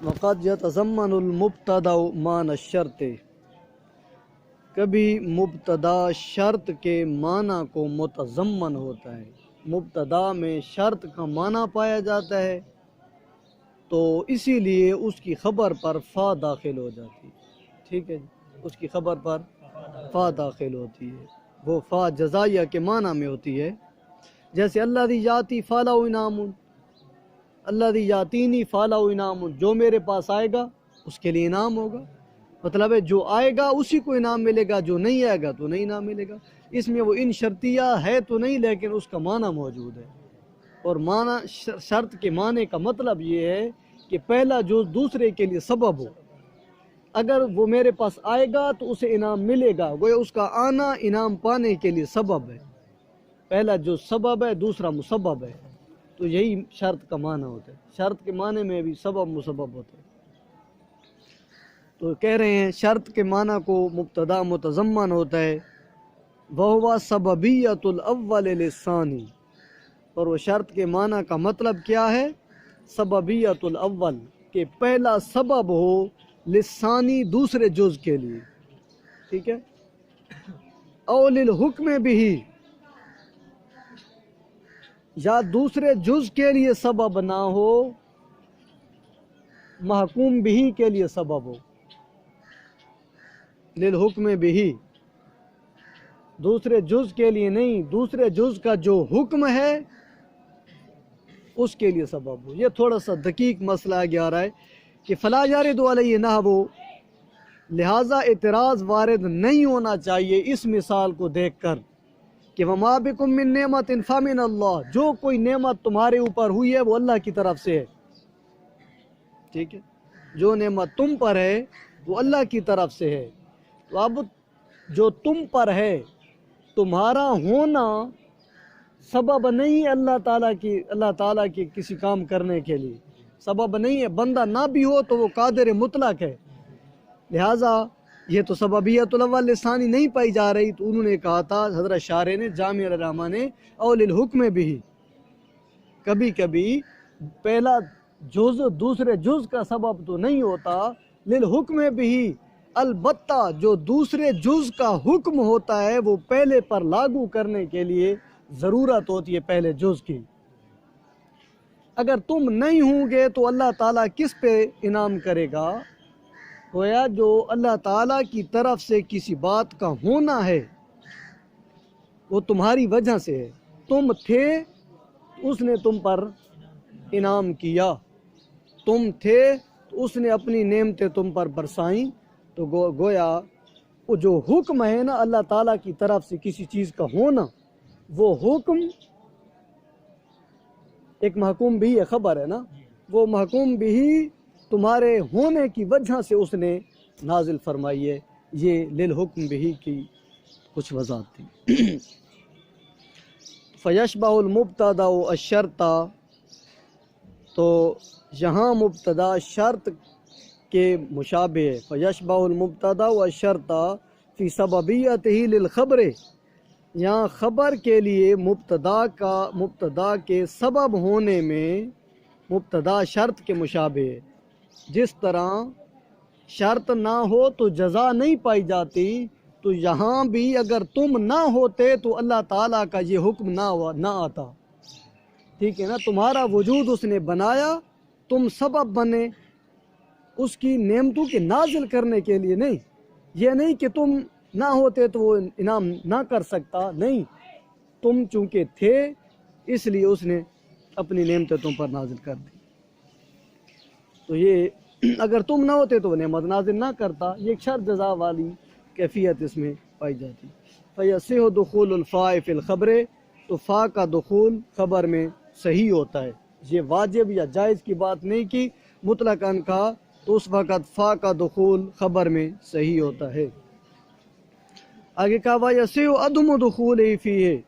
وقد یتضمن المبتدا معنی الشرط، کبھی مبتدا شرط کے معنی کو متضمن ہوتا ہے، مبتدا میں شرط کا معنی پایا جاتا ہے تو اسی لیے اس کی خبر پر فا داخل ہو جاتی ہے، ٹھیک ہے جی، اس کی خبر پر فا داخل ہوتی ہے، وہ فا جزائیہ کے معنی میں ہوتی ہے، جیسے اللہ دی یاتی فالا انعام، اللہ دی یاتینی فالا انعام، جو میرے پاس آئے گا اس کے لیے انعام ہوگا، مطلب ہے جو آئے گا اسی کو انعام ملے گا، جو نہیں آئے گا تو نہیں انعام ملے گا۔ اس میں وہ ان شرطیہ ہے تو نہیں، لیکن اس کا معنی موجود ہے، اور معنی شرط کے معنی کا مطلب یہ ہے کہ پہلا جز دوسرے کے لیے سبب ہو، اگر وہ میرے پاس آئے گا تو اسے انعام ملے گا، گویا اس کا آنا انعام پانے کے لیے سبب ہے، پہلا جو سبب ہے دوسرا مسبب ہے، تو یہی شرط کا معنی ہوتا ہے، شرط کے معنی میں بھی سبب مسبب ہوتا ہے۔ تو کہہ رہے ہیں شرط کے معنی کو مبتدا متضمن ہوتا ہے، وَهُوَ سَبَبِيَّةُ الْأَوَّلِ لِلثَّانِي، اور وہ شرط کے معنی کا مطلب کیا ہے؟ سببیت الاول، کہ پہلا سبب ہو للثانی دوسرے جز کے لیے، ٹھیک ہے، او للحکم بھی، یا دوسرے جز کے لیے سبب نہ ہو، محکوم بھی کے لیے سبب ہو، للحکم بھی، دوسرے جز کے لیے نہیں، دوسرے جز کا جو حکم ہے اس کے لیے سبب ہو۔ یہ تھوڑا سا دقیق مسئلہ آگے آ رہا ہے کہ فلا یارد علیہ نحو، لہٰذا اعتراض وارد نہیں ہونا چاہیے اس مثال کو دیکھ کر کہ وما بکم من نعمت فمن اللہ، جو کوئی نعمت تمہارے اوپر ہوئی ہے وہ اللہ کی طرف سے ہے، ٹھیک ہے، جو نعمت تم پر ہے وہ اللہ کی طرف سے ہے، تو اب جو تم پر ہے تمہارا ہونا سبب نہیں ہے اللہ تعالیٰ کی کسی کام کرنے کے لیے، سبب نہیں ہے، بندہ نہ بھی ہو تو وہ قادر مطلق ہے، لہٰذا یہ تو سببیت الاول لسانی نہیں پائی جا رہی، تو انہوں نے کہا تھا حضرت شارح نے جامع الرحمہ نے اول الحکم بھی، کبھی کبھی پہلا جز دوسرے جز کا سبب تو نہیں ہوتا، للحکم بھی، البتہ جو دوسرے جز کا حکم ہوتا ہے وہ پہلے پر لاگو کرنے کے لیے ضرورت ہوتی ہے پہلے جز کی، اگر تم نہیں ہوں گے تو اللہ تعالیٰ کس پہ انعام کرے گا؟ گویا جو اللہ تعالیٰ کی طرف سے کسی بات کا ہونا ہے وہ تمہاری وجہ سے ہے، تم تھے اس نے تم پر انعام کیا، تم تھے تو اس نے اپنی نعمتیں تم پر برسائیں، تو گویا وہ جو حکم ہے نا اللہ تعالیٰ کی طرف سے کسی چیز کا ہونا، وہ حکم ایک محکوم بھی ہے، خبر ہے نا، وہ محکوم بھی تمہارے ہونے کی وجہ سے اس نے نازل فرمائی ہے، یہ للحکم بھی کی کچھ وضاحت تھی۔ فیشبہ المبتدا الشرط، تو یہاں مبتدا شرط کے مشابہ ہے، فیشبہ المبتدا الشرط فی سببیتہ للخبر، یہاں خبر کے لیے مبتدا کے سبب ہونے میں مبتدا شرط کے مشابہ ہے، جس طرح شرط نہ ہو تو جزا نہیں پائی جاتی، تو یہاں بھی اگر تم نہ ہوتے تو اللہ تعالیٰ کا یہ حکم نہ آتا، ٹھیک ہے نا، تمہارا وجود اس نے بنایا، تم سبب بنے اس کی نعمتوں کے نازل کرنے کے لیے، نہیں یہ نہیں کہ تم نہ ہوتے تو وہ انعام نہ کر سکتا، نہیں، تم چونکہ تھے اس لیے اس نے اپنی نعمتیں تم پر نازل کر دی، تو یہ اگر تم نہ ہوتے تو وہ نعمت نازل نہ کرتا، یہ ایک شرط جزا والی کیفیت اس میں پائی جاتی۔ فَيَصِحُ دُخُولُ الْفَاءِ فِي الْخَبْرِ، تو فا کا دخول خبر میں صحیح ہوتا ہے، یہ واجب یا جائز کی بات نہیں کی، مطلقاً کہا تو اس وقت فا کا دخول خبر میں صحیح ہوتا ہے۔ آگے کہا وَيَصِحُ عَدْمُ دُخُولِهِ فِيهِ،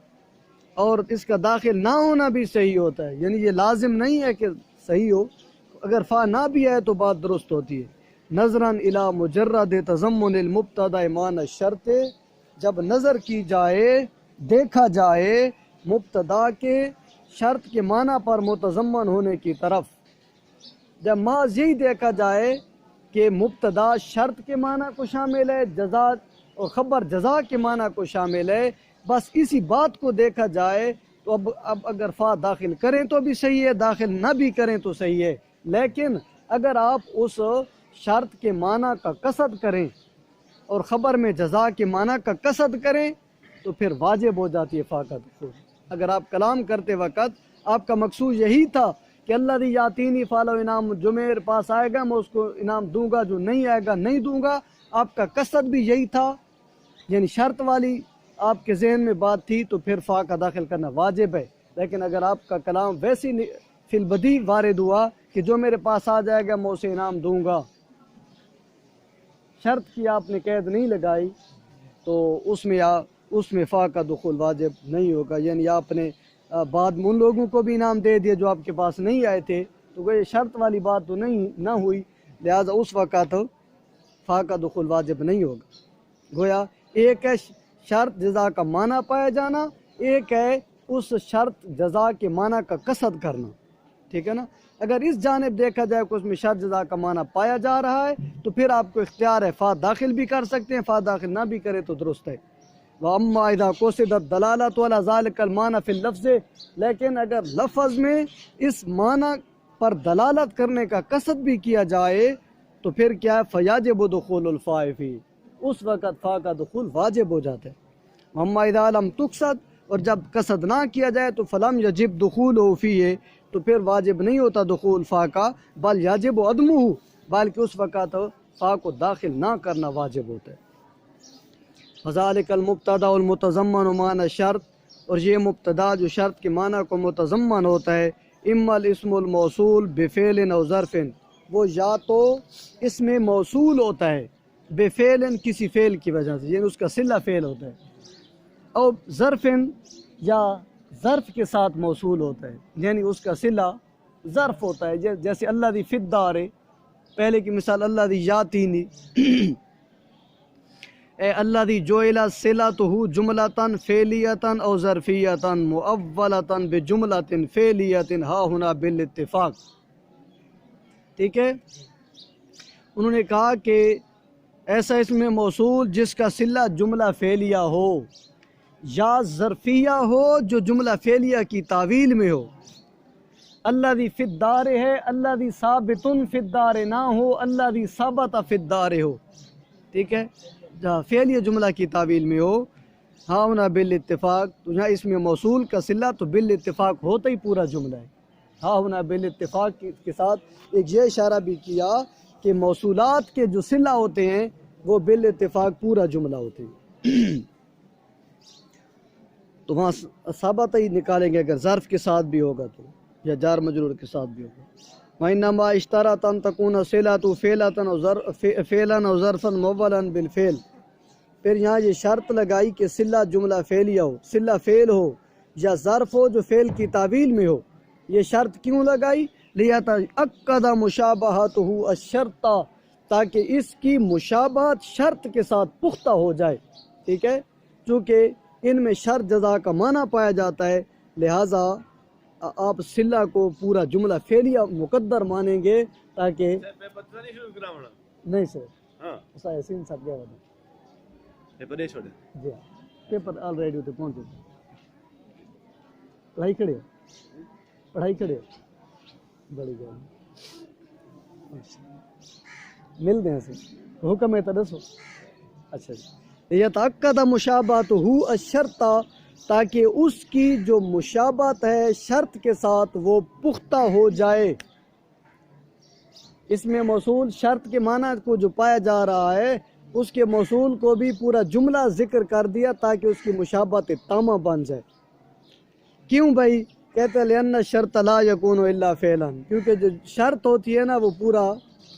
اور اس کا داخل نہ ہونا بھی صحیح ہوتا ہے، یعنی یہ لازم نہیں ہے کہ صحیح ہو، اگر فا نہ بھی آئے تو بات درست ہوتی ہے۔ نظراً الی مجرد تضمن المبتدا معنی الشرط، جب نظر کی جائے دیکھا جائے مبتدا کے شرط کے معنی پر متضمن ہونے کی طرف، جب محض یہی دیکھا جائے کہ مبتدا شرط کے معنی کو شامل ہے، جزا اور خبر جزا کے معنی کو شامل ہے، بس اسی بات کو دیکھا جائے تو اب اگر فا داخل کریں تو بھی صحیح ہے، داخل نہ بھی کریں تو صحیح ہے، لیکن اگر آپ اس شرط کے معنی کا قصد کریں اور خبر میں جزا کے معنی کا قصد کریں تو پھر واجب ہو جاتی ہے فا کا دخول۔ اگر آپ کلام کرتے وقت آپ کا مقصود یہی تھا کہ اللہ دی یاتینی فالو انعام، جو میرے پاس آئے گا میں اس کو انعام دوں گا، جو نہیں آئے گا نہیں دوں گا، آپ کا قصد بھی یہی تھا، یعنی شرط والی آپ کے ذہن میں بات تھی، تو پھر فا کا داخل کرنا واجب ہے۔ لیکن اگر آپ کا کلام ویسی فی البدی وارد ہوا کہ جو میرے پاس آ جائے گا میں اسے انعام دوں گا، شرط کی آپ نے قید نہیں لگائی، تو اس میں فا کا دخول واجب نہیں ہوگا، یعنی آپ نے بعد میں ان لوگوں کو بھی انعام دے دیا جو آپ کے پاس نہیں آئے تھے، تو وہ شرط والی بات تو نہ ہوئی، لہٰذا اس وقت فا کا دخول واجب نہیں ہوگا۔ گویا ایک ہے شرط جزا کا معنی پایا جانا، ایک ہے اس شرط جزا کے معنی کا قصد کرنا، ٹھیک ہے نا۔ اگر اس جانب دیکھا جائے کہ اس میں شرط جزا کا معنی پایا جا رہا ہے تو پھر آپ کو اختیار ہے، فا داخل بھی کر سکتے ہیں، فا داخل نہ بھی کرے تو درست ہے۔ وَأَمَّا إِذَا قُصِدَتْ الدَّلَالَةُ عَلَى ذَلِكَ الْمَعْنَى فِي اللَّفْظِ، لیکن اگر لفظ میں اس معنی پر دلالت کرنے کا قصد بھی کیا جائے تو پھر کیا ہے، فَيَجِبُ دُخُولُ الْفَاءِ فِيهِ، اس وقت فا کا دخول واجب ہو جاتا ہے۔ وَأَمَّا إِذَا لَمْ تُقْصَدْ، اور جب قصد نہ کیا جائے تو فَلَمْ يَجِبْ دُخُولُهُ فِيهِ، تو پھر واجب نہیں ہوتا دخول فا کا، بل یجب عدمہ، بلکہ اس وقت فا کو داخل نہ کرنا واجب ہوتا ہے۔ فَذَلِكَ الْمُبْتَدَأُ الْمُتَضَمَّنُ مَعْنَى الشَّرْطِ، اور یہ مبتدا جو شرط کے معنی کو متضمن ہوتا ہے، اما الاسم الموصول بفعل او ظرف، وہ یا تو اسم موصول ہوتا ہے بفعل، کسی فعل کی وجہ سے، یعنی اس کا صلہ فعل ہوتا ہے، اور ظرف، یا ظرف کے ساتھ موصول ہوتا ہے، یعنی اس کا صلہ ظرف ہوتا ہے، جیسے اللہ دی فی الدار، پہلے کی مثال اللہ دی یاتینی، اے اللہ دی جوئلہ صلتہ جملتاً فعلیتاً او ظرفیتاً مؤولتاً بجملت فعلیت ہا ہنا بالاتفاق، ٹھیک ہے۔ انہوں نے کہا کہ ایسا اسم موصول جس کا صلہ جملہ فعلیہ ہو یا ظرفیہ ہو جو جملہ فعلیہ کی تعویل میں ہو، اللہ دی فی الدار ہے، اللہ دی ثابتن فی الدار نہ ہو، اللہ دی ثابت فی الدار ہو، ٹھیک ہے، جہاں فعلیہ جملہ کی تعویل میں ہو، ہاں ہونا بالاتفاق، تو یہاں اس میں موصول کا صلہ تو بالاتفاق ہوتا ہی پورا جملہ ہے۔ ہاں ہونا بالاتفاق کے ساتھ ایک یہ اشارہ بھی کیا کہ موصولات کے جو صلہ ہوتے ہیں وہ بالاتفاق پورا جملہ ہوتے ہیں، تو وہاں ثابت ہی نکالیں گے اگر ظرف کے ساتھ بھی ہوگا تو، یا جار مجرور کے ساتھ بھی ہوگا۔ وَإِنَّمَا اشْتَرَطَ أَن تَكُونَ صِلَةُ فِعْلًا أَوْ ظَرْفًا مُوَّلًا بِالْفِعْلِ، پھر یہاں یہ شرط لگائی کہ صلہ جملہ فعلیہ ہو، صلہ فعل ہو یا ظرف ہو جو فعل کی تعویل میں ہو۔ یہ شرط کیوں لگائی؟ لِيَتَأَكَّدَ مُشَابَهَتُهُ الشَّرْطَ، تاکہ اس کی مشابہت شرط کے ساتھ پختہ ہو جائے، ٹھیک ہے، چونکہ ان میں شرط جزا کا معنی پایا جاتا ہے، لہٰذا آپ صلہ کو پورا جملہ فعلیہ مقدر مانیں گے تاکہ نہیں سر ایسے سب گیا جی ہاں پیپر آلریڈی ہوتے پہنچے پڑھائی کھڑے بڑی گل مل دیں سے حکم ہے تو دسو۔ اچھا جی، یتأکد مشابہتہ الشرط، تاکہ اس کی جو مشابہت ہے شرط کے ساتھ وہ پختہ ہو جائے۔ اس میں موصول شرط کے معنی کو جو پایا جا رہا ہے اس کے موصول کو بھی پورا جملہ ذکر کر دیا تاکہ اس کی مشابہت تامہ بن جائے۔ کیوں بھائی؟ کہتے ہیں لأن الشرط لا يكون الا فعلا، کیونکہ جو شرط ہوتی ہے نا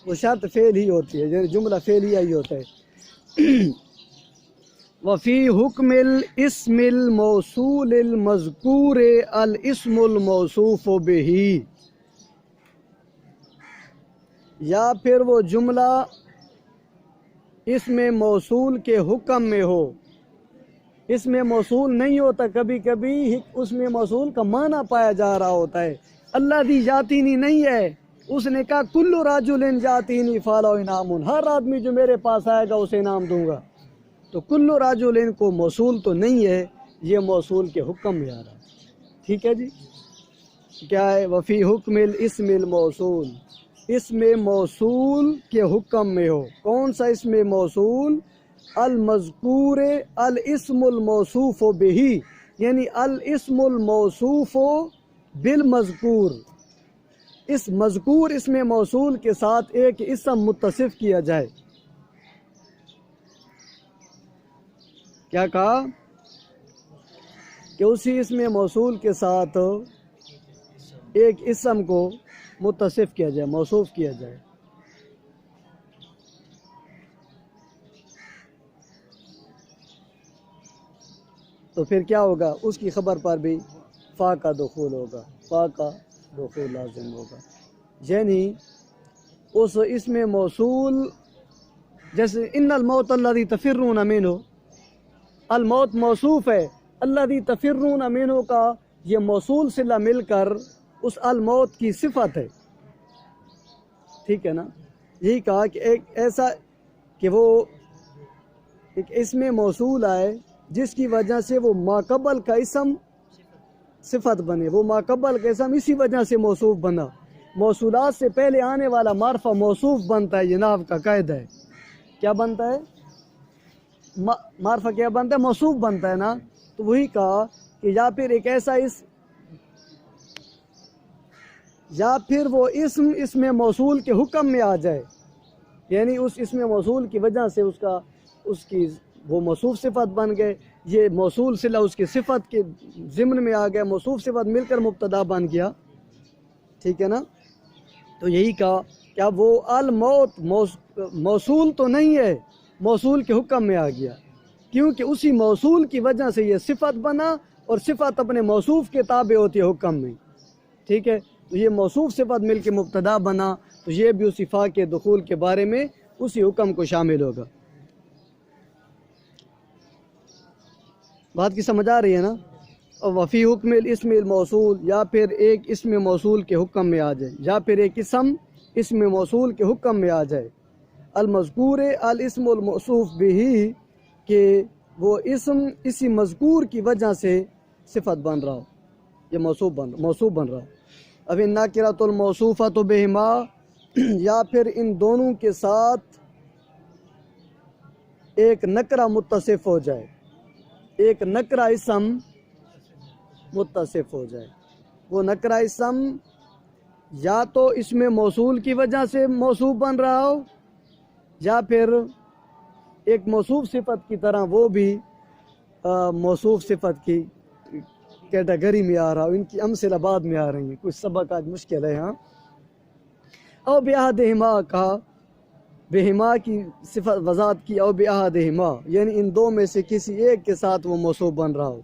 وہ شرط فعل ہی ہوتی ہے، یعنی جملہ فعلیہ ہی ہوتا ہے۔ وفی حکم الاسم الموصول المذکور الاسم الموصوف بہ، یا پھر وہ جملہ اسم موصول کے حکم میں ہو، اس میں موصول نہیں ہوتا، کبھی کبھی اس میں موصول کا معنی پایا جا رہا ہوتا ہے، اللہ دی یاتینی نہیں ہے، اس نے کہا کل راجل جاتینی فالو انعام، ہر آدمی جو میرے پاس آئے گا اسے انعام دوں گا. تو کل راجل کو موصول تو نہیں ہے، یہ موصول کے حکم میں آ رہا ہے. ٹھیک ہے جی. کیا ہے؟ وفی حکم الاسم الموصول، اسم موصول کے حکم میں ہو. کون سا اسم موصول؟ المذکور الاسم الموصوف بہ، یعنی الاسم الموصوف بالمذکور، اس مذکور اسم موصول کے ساتھ ایک اسم متصف کیا جائے. کیا کہا؟ کہ اسی اسم موصول کے ساتھ ایک اسم کو متصف کیا جائے، موصوف کیا جائے. تو پھر کیا ہوگا؟ اس کی خبر پر بھی فا کا دخول ہوگا، فا کا دخول لازم ہوگا. یعنی اس اسم موصول، جیسے ان الموت الذی تفرون منہ، الموت موصوف ہے، الذی تفرون منہ کا یہ موصول صلہ مل کر اس الموت کی صفت ہے. ٹھیک ہے نا. یہی کہا کہ ایک ایسا کہ وہ ایک اسم موصول آئے جس کی وجہ سے وہ ماقبل کا اسم صفت بنے، وہ ماقبل کا اسم اسی وجہ سے موصوف بنا. موصولات سے پہلے آنے والا معرفہ موصوف بنتا ہے، یہ نحو کا قاعدہ ہے. کیا بنتا ہے؟ معرفہ کیا بنتا ہے؟ موصوف بنتا ہے نا. تو وہی کہا کہ یا پھر ایک ایسا یا پھر وہ اسم موصول کے حکم میں آ جائے، یعنی اس اسم موصول کی وجہ سے اس کی وہ موصوف صفت بن گئے. یہ موصول صلہ اس کی صفت کے ضمن میں آ گیا، موصوف صفت مل کر مبتدا بن گیا. ٹھیک ہے نا. تو یہی کہا کہ اب وہ الموت موصول تو نہیں ہے، موصول کے حکم میں آ گیا، کیونکہ اسی موصول کی وجہ سے یہ صفت بنا، اور صفت اپنے موصوف کے تابع ہوتی ہے حکم میں. ٹھیک ہے. تو یہ موصوف صفت مل کے مبتدا بنا، تو یہ بھی اسی فا کے دخول کے بارے میں اسی حکم کو شامل ہوگا. بات کی سمجھ آ رہی ہے نا. اور وفی حکم الاسم الموصول، یا پھر ایک اسم موصول کے حکم میں آ جائے، یا پھر ایک اسم موصول کے حکم میں آ جائے. المذکور الاسم الموصوف بہ، کہ وہ اسم اسی مذکور کی وجہ سے صفت بن رہا ہو، یہ موصوف بن رہا ہو. اب النکرۃ الموصوفۃ بہما، یا پھر ان دونوں کے ساتھ ایک نکرہ متصف ہو جائے، ایک نکرہ اسم متصف ہو جائے. وہ نکرہ اسم یا تو اسم موصول کی وجہ سے موصوف بن رہا ہو، یا پھر ایک موصوف صفت کی طرح وہ بھی موصوف صفت کی کیٹیگری میں آ رہا ہو. ان کی امثلہ بعد میں آ رہی ہیں، کچھ سبق آج مشکل ہے. ہاں. او بأحدہما، کہا بہما کی صفت وضاحت کی، او بأحدہما یعنی ان دو میں سے کسی ایک کے ساتھ وہ موصوف بن رہا ہو.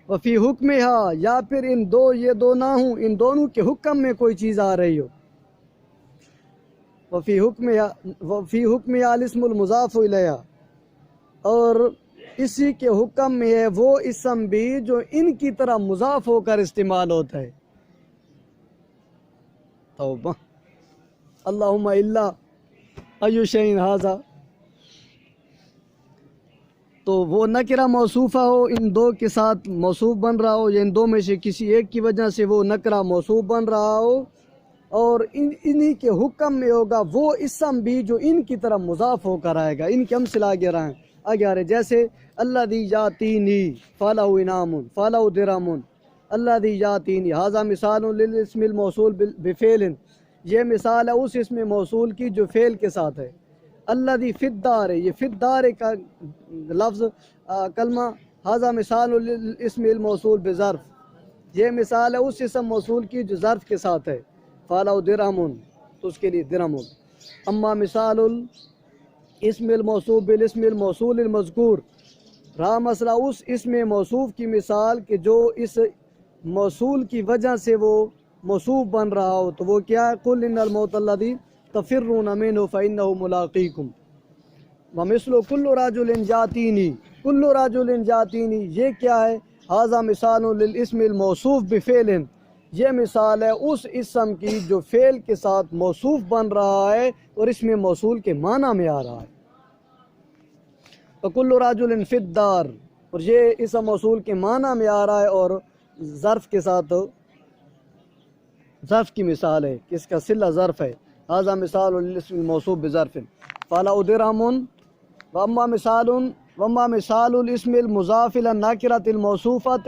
وفی حکمہا، یا پھر یہ دو نہ ہوں، ان دونوں کے حکم میں کوئی چیز آ رہی ہو. وفی حکمہا الاسم المضاف الیہ، اور اسی کے حکم میں ہے وہ اسم بھی جو ان کی طرح مضاف ہو کر استعمال ہوتا ہے. توبہ. اللہم الا ای شیء ھذا، تو وہ نکرہ موصوفہ ہو، ان دو کے ساتھ موصوف بن رہا ہو، یا ان دو میں سے کسی ایک کی وجہ سے وہ نکرہ موصوف بن رہا ہو، اور انہی کے حکم میں ہوگا وہ اسم بھی جو ان کی طرف مضاف ہو کر آئے گا. ان کے امثلہ آگے آ رہے، جیسے الذی یاتینی فلہ انعام فلہ درہم، الذی یاتینی ھذا مثال للاسم الموصول بفعل، یہ مثال ہے اس اسم موصول کی جو فعل کے ساتھ ہے. الذی فی الدار، یہ فی الدار کا لفظ کلمہ، ھذا مثال للاسم الموصول بظرف، یہ مثال ہے اس اسم موصول کی جو ظرف کے ساتھ ہے. فالو درہم، تو اس کے لیے درہم ہوگا. اما مثال الاسم الموصوف بالاسم الموصول المذکور، رہا مسئلہ اس اسم موصوف کی مثال کہ جو اس موصول کی وجہ سے وہ موصوف بن رہا ہو، تو وہ کیا ہے؟ قل ان الموت الذی تفرون منہ فانہ ملاقیکم. ومثل کل رجل یاتینی، کل رجل یاتینی، یہ کیا ہے؟ ھذا مثال للاسم الموصوف بفعل، یہ مثال ہے اس اسم کی جو فعل کے ساتھ موصوف بن رہا ہے اور اس میں موصول کے معنی میں آ رہا ہے. وَكُلُّ رَجُلٍ فِي الدَّارِ، اور یہ اسم موصول کے معنی میں آ رہا ہے اور ظرف کے ساتھ ظرف کی مثال ہے کہ اس کا صلہ ظرف ہے. هذا مثال للاسم الموصوف بظرف فلا درهم. وَأَمَّا مثال الاسم المضاف إلى النكرة الموصوفة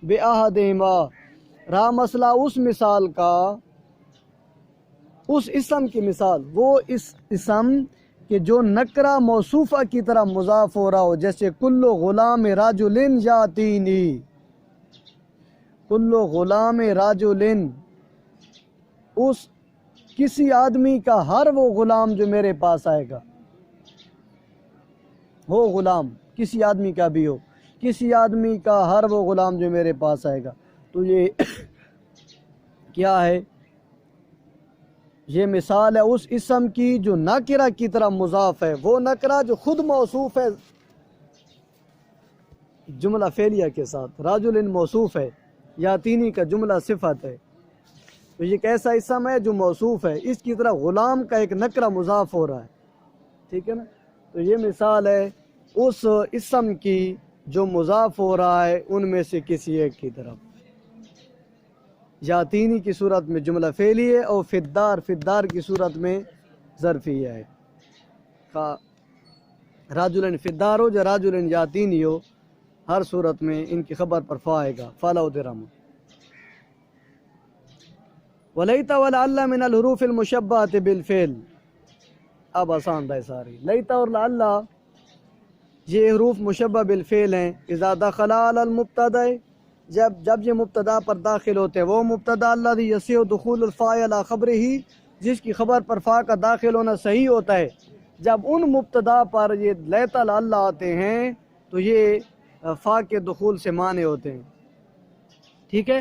بأحدهما، رہا مسئلہ اس مثال کا، اس اسم کی مثال، وہ اس اسم کہ جو نکرہ موصوفہ کی طرح مضاف ہو رہا ہو، جیسے کل غلام رجل یاتینی، کل غلام رجل، اس کسی آدمی کا ہر وہ غلام جو میرے پاس آئے گا، وہ غلام کسی آدمی کا بھی ہو، کسی آدمی کا ہر وہ غلام جو میرے پاس آئے گا. تو یہ کیا ہے؟ یہ مثال ہے اس اسم کی جو نکرہ کی طرح مضاف ہے، وہ نکرہ جو خود موصوف ہے جملہ فعلیہ کے ساتھ، رجل موصوف ہے، یاتینی کا جملہ صفت ہے. تو یہ کیسا اسم ہے جو موصوف ہے، اس کی طرح غلام کا ایک نکرہ مضاف ہو رہا ہے. ٹھیک ہے نا؟ تو یہ مثال ہے اس اسم کی جو مضاف ہو رہا ہے ان میں سے کسی ایک کی طرف. یاتینی کی صورت میں جملہ فعلی ہے اور فدار کی صورت میں ظرفیہ ہے. راجلن فدار ہو یا راجلن یاتینی ہو، ہر صورت میں ان کی خبر پر فا آئے گا. فلا درہم. ولیت ولعل من الحروف المشبہۃ بالفعل، اب آسان ہے ساری. لیت اور لعل یہ حروف مشبہ بالفعل ہیں. اذا دخل علی المبتدا، جب یہ مبتدا پر داخل ہوتے ہیں، وہ مبتدا الذی یصح دخول الفاء علی خبرہ، جس کی خبر پر فا کا داخل ہونا صحیح ہوتا ہے. جب ان مبتدا پر یہ لیت لعل آتے ہیں تو یہ فا کے دخول سے مانے ہوتے ہیں. ٹھیک ہے؟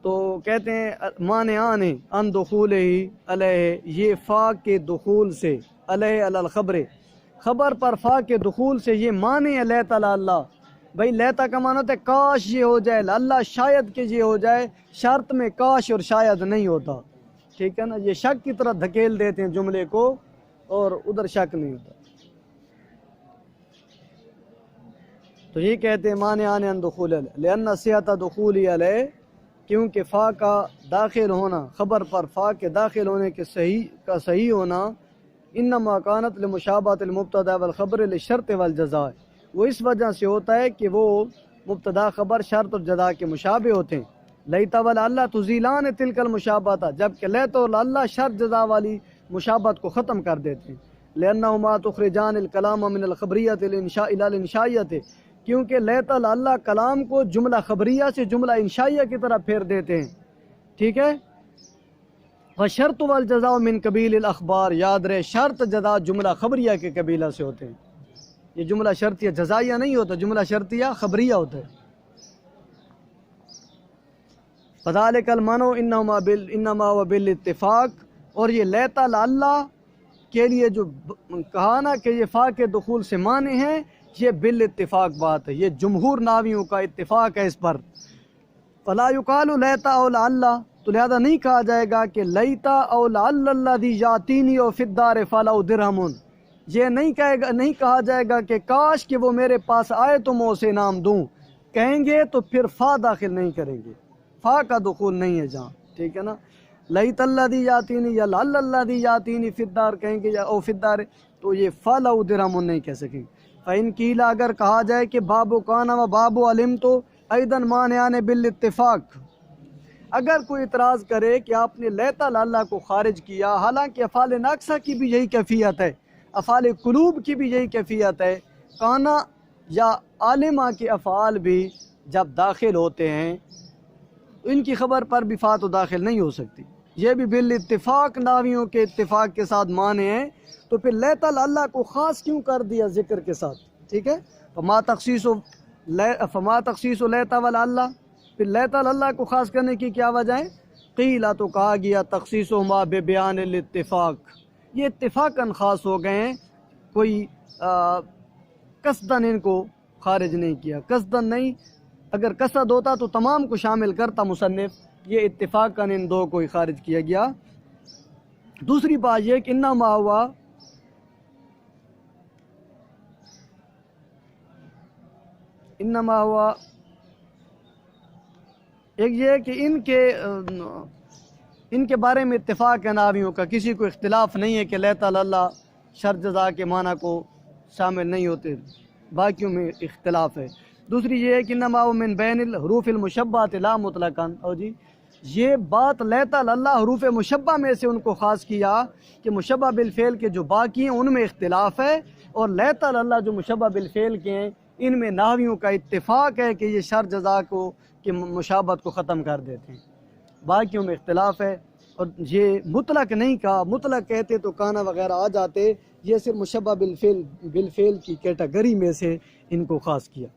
تو کہتے ہیں مانعان ان دخول ہی علیہ، یہ فا کے دخول سے، علیہ علی الخبر، خبر پر فا کے دخول سے یہ مانے ہے لیت لعل. بھائی لیتا کا معنی ہوتا ہے کاش یہ ہو جائے، اللہ شاید کہ یہ ہو جائے، شرط میں کاش اور شاید نہیں ہوتا. ٹھیک ہے نا؟ یہ شک کی طرح دھکیل دیتے ہیں جملے کو اور ادھر شک نہیں ہوتا. تو یہ کہتے ہیں مانعان ان دخول علیہ لأن صحت دخول علیہ، کیونکہ فا کا داخل ہونا، خبر پر فا کے داخل ہونے کے صحیح ہونا، انما کانت لمشابہۃ المبتدا والخبر للشرط والجزاء، وہ اس وجہ سے ہوتا ہے کہ وہ مبتدا خبر شرط اور جزا کے مشابہ ہوتے ہیں. لیت ولعل تزیلان تلک المشابہۃ، جبکہ لیت اور لعل شرط جزا والی مشابہت کو ختم کر دیتے ہیں. لأنہما تخرجان الکلام من الخبریۃ الی الانشائیۃ، کیونکہ لیت لعل کلام کو جملہ خبریہ سے جملہ انشائیہ کی طرح پھیر دیتے ہیں. ٹھیک ہے؟ وشرط والجزاء من قبیل الاخبار، یاد رہے شرط جزا جملہ خبریہ کے قبیلہ سے ہوتے ہیں. یہ جملہ شرطیہ جزائیہ نہیں ہوتا، جملہ شرطیہ خبریہ ہوتا ہے. فذلک المنع انما وبالاتفاق، اور یہ لیت لعل کے لیے جو کہا نا کہ یہ فا کے دخول سے مانے ہیں، یہ بالاتفاق بات ہے، یہ جمہور ناویوں کا اتفاق ہے اس پر. فلا یقال لیت او لعل، تو لہذا نہیں کہا جائے گا کہ لیت او لعل الذی یاتینی او فی الدار فلو درہم، یہ نہیں کہا جائے گا کہ کاش کہ وہ میرے پاس آئے تو میں اسے انعام دوں. کہیں گے تو پھر فا داخل نہیں کریں گے، فا کا دخول نہیں ہے جہاں. ٹھیک ہے نا؟ لیت الذی یاتینی یا لعل الذی یاتینی فی الدار کہیں گے یا او فی الدار، تو یہ فلو درہم نہیں کہہ سکیں. فإن قیل، اگر کہا جائے کہ باب کان و باب علم تو ایدن مانعان بالاتفاق، اگر کوئی اعتراض کرے کہ آپ نے لیت لعل کو خارج کیا، حالانکہ افعال ناقصہ کی بھی یہی کیفیت ہے، افعال قلوب کی بھی یہی کیفیت ہے، کانا یا عالمہ کے افعال بھی جب داخل ہوتے ہیں ان کی خبر پر بھی فا تو داخل نہیں ہو سکتی. یہ بھی بالاتفاق ناویوں کے اتفاق کے ساتھ مانے ہیں. تو پھر لیت لعل کو خاص کیوں کر دیا ذکر کے ساتھ؟ ٹھیک ہے؟ فما تخصیص لیت ولعل، پھر لیت لعل کو خاص کرنے کی کیا وجہ ہے؟ قیلا، تو کہا گیا تخصیصہما ببیان الاتفاق، یہ اتفاقاً خاص ہو گئے ہیں، کوئی قصداً ان کو خارج نہیں کیا. قصداً نہیں، اگر قصد ہوتا تو تمام کو شامل کرتا مصنف، یہ اتفاقاً ان دو کو ہی خارج کیا گیا۔ دوسری بات یہ کہ انما ہوا ایک یہ کہ ان کے بارے میں اتفاق ہے ناویوں کا، کسی کو اختلاف نہیں ہے کہ لیت اللہ شر جزا کے معنی کو شامل نہیں ہوتے، باقیوں میں اختلاف ہے۔ دوسری یہ ہے کہ انما هو من بین الحروف المشبہۃ لا مطلقاً، اور جی یہ بات لیت اللہ حروف مشبہ میں سے ان کو خاص کیا کہ مشبہ بالفعل کے جو باقی ہیں ان میں اختلاف ہے، اور لیت اللہ جو مشبہ بالفعل کے ہیں ان میں نحویوں کا اتفاق ہے کہ یہ شر جزا کو کہ مشابہت کو ختم کر دیتے ہیں، باقیوں میں اختلاف ہے۔ اور یہ مطلق نہیں کہا، مطلق کہتے تو کانا وغیرہ آ جاتے، یہ صرف مشبہ بالفعل کی کیٹیگری میں سے ان کو خاص کیا۔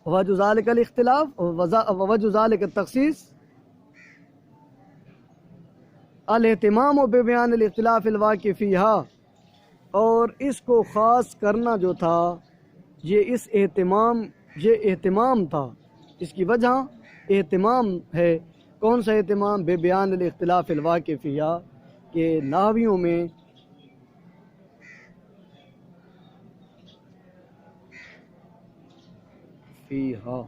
وجہ ذالک الاختلاف ووجہ ذالک التخصیص الاہتمام ببیان الاختلاف الواقع فیہا، اور اس کو خاص کرنا جو تھا یہ اہتمام تھا، اس کی وجہ اہتمام ہے۔ کون سا اہتمام؟ بے بیان الاختلاف الواقع فیہا، کہ نحویوں میں فیہا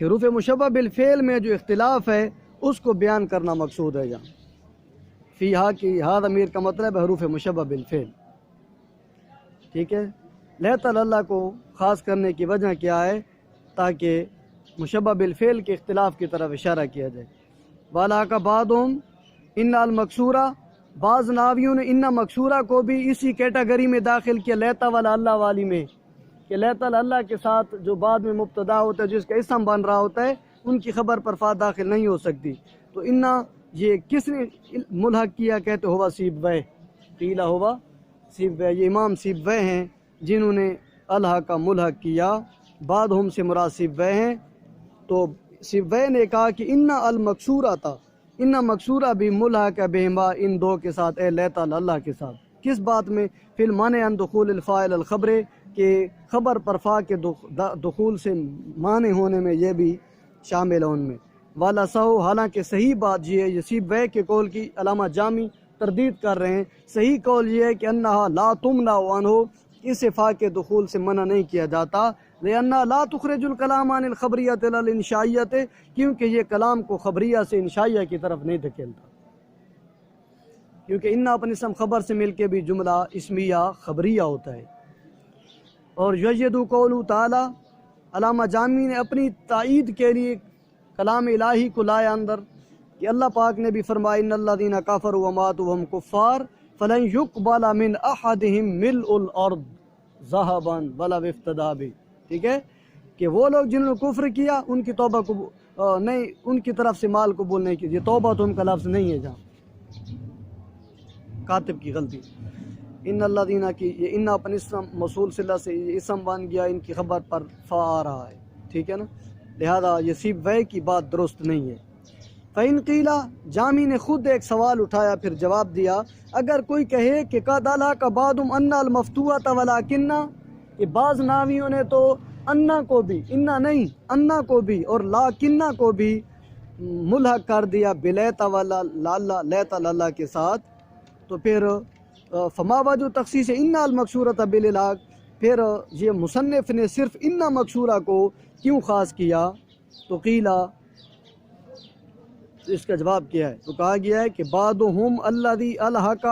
کہ حروف مشبہ بالفعل میں جو اختلاف ہے اس کو بیان کرنا مقصود ہے یہاں۔ فیہا کی ہا ضمیر کا مطلب ہے حروف مشبہ بالفعل، ٹھیک ہے۔ لیت اللہ کو خاص کرنے کی وجہ کیا ہے؟ تاکہ مشبہ بالفعل کے اختلاف کی طرف اشارہ کیا جائے۔ والا کا بعضہم ان المقصورہ، بعض ناویوں نے ان مقصورہ کو بھی اسی کیٹیگری میں داخل کیا لیت والا اللہ والی میں، کہ لیت اللہ کے ساتھ جو بعد میں مبتدا ہوتا ہے جس کا اسم بن رہا ہوتا ہے ان کی خبر پر فا داخل نہیں ہو سکتی۔ تو انا یہ کس نے ملحق کیا؟ کہتے ہوا سیبویہ، قیلہ ہوا سیبویہ، یہ امام سیبویہ ہیں جنہوں نے الحق کا ملحق کیا، بعد ہم سے مراد سیبویہ ہیں۔ تو سیبویہ نے کہا کہ انا المقصورہ تھا، انا مقصورہ بھی ملحق ہے بہما، ان دو کے ساتھ، اے لیت اللہ کے ساتھ۔ کس بات میں؟ فی المانع عن دخول الفاعل الخبر، کہ خبر پر فا کے دخول سے مانع ہونے میں یہ بھی شامل ہے ان میں۔ والا سہو، حالانکہ صحیح بات یہ ہے، یہ سیبویہ کے قول کی علامہ جامی تردید کر رہے ہیں، صحیح قول یہ ہے کہ انہا لا تمنع عنہ، اس فا کے دخول سے منع نہیں کیا جاتا، لأنہا لا تخرج الکلام عن الخبریت الی الانشائیت، کیونکہ یہ کلام کو خبریہ سے انشائیہ کی طرف نہیں دھکیلتا، کیونکہ انا اپنے اسم خبر سے مل کے بھی جملہ اسمیہ خبریہ ہوتا ہے۔ اور یجدو قولو تعالی، علامہ جامی نے اپنی تائید کے لیے کلام الہی کو لایا اندر کہ اللہ پاک نے بھی فرمایا ان الذین کفروا وماتوا وهم کفار فلن يقبل من احدهم ملء الارض ذهبا ولو افتدى به، ٹھیک ہے، کہ وہ لوگ جنہوں نے کفر کیا ان کی توبہ نہیں، ان کی طرف سے مال قبول نہیں کیجیے۔ توبہ تو ان کا لفظ نہیں ہے، جہاں کاتب کی غلطی، ان الذین کی یہ ان اپنے اسم موصول صلہ سے یہ اسم بن گیا، ان کی خبر پر فا آ رہا ہے، ٹھیک ہے نا، لہذا یہ سیبویہ کی بات درست نہیں ہے۔ فَإِن قِيلَ، جامی نے خود ایک سوال اٹھایا پھر جواب دیا، اگر کوئی کہے کہ قَدْ أَلْحَقَ بَعْضُهُمْ أَنَّ الْمَفْتُوحَةَ وَلَٰكِنَّ، کہ بعض ناویوں نے تو انا کو بھی، انا نہیں انا کو بھی اور لاکنہ کو بھی ملحق کر دیا بلیت والا لیت اللہ کے ساتھ، تو پھر فما وجہ تخصیص انا المقصورۃ بالالحاق، پھر یہ مصنف نے صرف انا مقصورہ کو کیوں خاص کیا؟ تو قیلہ، اس کا جواب کیا ہے؟ تو کہا گیا ہے کہ بعضہم الذی الحق،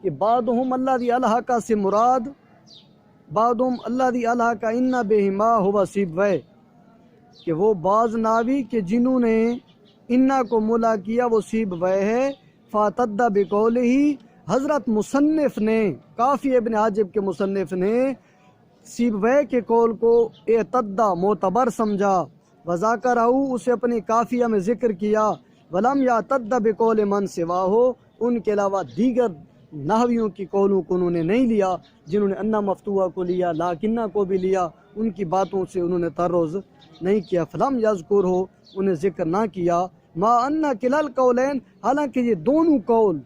کہ بعضہم الذی الحق سے مراد بعضہم الذی الحق ان بہما ہوا سیبویہ، کہ وہ بعض ناوی کہ جنہوں نے انا کو ملا کیا وہ سیبویہ ہے۔ فاتد بقولہ، حضرت مصنف نے، کافی ابن حاجب کے مصنف نے سیبویہ کے قول کو اعتدہ معتبر سمجھا، وذاکرہ، اسے اپنی کافیہ میں ذکر کیا، ولم یعتد بقول من سواہ، ان کے علاوہ دیگر نحویوں کی قولوں کو انہوں نے نہیں لیا، جنہوں نے انا مفتوحہ کو لیا، لاکنہ کو بھی لیا، ان کی باتوں سے انہوں نے تعرض نہیں کیا۔ فلم یذکر ہو، انہیں ذکر نہ کیا، ما ان کلا القولین، حالانکہ یہ دونوں قول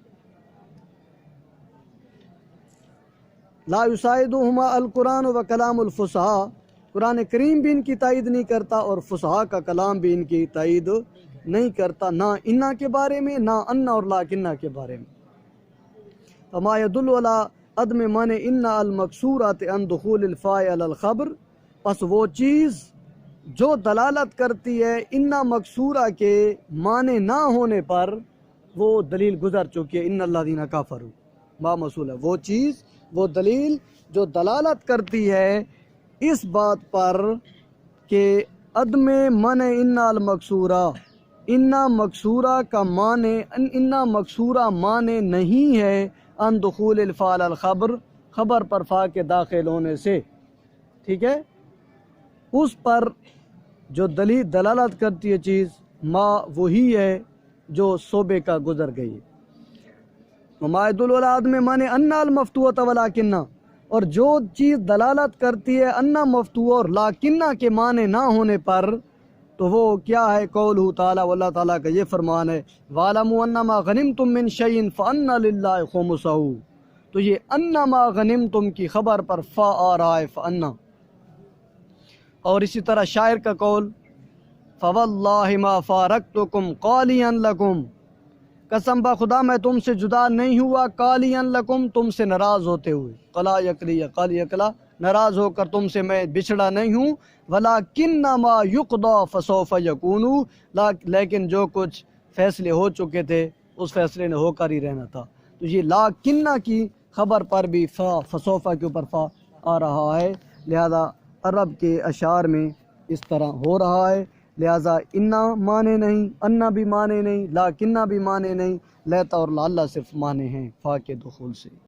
لا یساعدہما القرآن و کلام الفصحاء، قرآن کریم بھی ان کی تائید نہیں کرتا اور فصحاء کا کلام بھی ان کی تائید نہیں کرتا، نہ انا کے بارے میں، نہ انا اور لاکنہ کے بارے میں۔ فما يدل على عدم منع ان المقصورات عن دخول الفاء على الخبر، پس وہ چیز جو دلالت کرتی ہے انا مقصورہ کے معنی نہ ہونے پر، وہ دلیل گزر چکی ہے، ان الذین کفروا ما موصول ہے، وہ چیز، وہ دلیل جو دلالت کرتی ہے اس بات پر کہ عدم منع ان المقصورہ، انا مقصورہ کا معنی، انا مقصورہ معنی نہیں ہے ان دخول الفاء علی الخبر، خبر پر فا کے داخل ہونے سے، ٹھیک ہے، اس پر جو دلیل دلالت کرتی ہے چیز ما وہی ہے جو صوبے کا گزر گئی ہے۔ وما يدل على عدم منع ان المفتوحۃ ولکنہ، اور جو چیز دلالت کرتی ہے انا مفتوح اور لاکنہ کے معنی نہ ہونے پر، تو وہ کیا ہے؟ قولہ تعالیٰ، اللہ تعالیٰ کا یہ فرمان ہے وَاعْلَمُوا أَنَّمَا غَنِمْتُم مِّن شَيْءٍ فَأَنَّ لِلَّهِ خُمُسَهُ، تو یہ انما غنمتم کی خبر پر فا آ رہا ہے، فَأَنَّ۔ اور اسی طرح شاعر کا قول فَوَاللَّهِ مَا فَارَقْتُكُمْ قَالِيًا لَكُمْ، قسم بخدا میں تم سے جدا نہیں ہوا، قَالِيًا لَكُمْ، تم سے ناراض ہوتے ہوئے، قلا یقلی یا قال یقلا، ناراض ہو کر تم سے میں بچھڑا نہیں ہوں، وَلَكِنَّمَا يُقْضَى فَسَوْفَ يَكُونُ، لیکن جو کچھ فیصلے ہو چکے تھے اس فیصلے نے ہو کر ہی رہنا تھا۔ تو یہ لاکنہ کی خبر پر بھی فا، فسوفہ کے اوپر فا آ رہا ہے، لہذا عرب کے اشعار میں اس طرح ہو رہا ہے، لہذا انا معنی نہیں، انا بھی معنی نہیں، لاکنہ بھی معنی نہیں، لیتا اور لعلہ صرف معنی ہیں فا کے دخول سے۔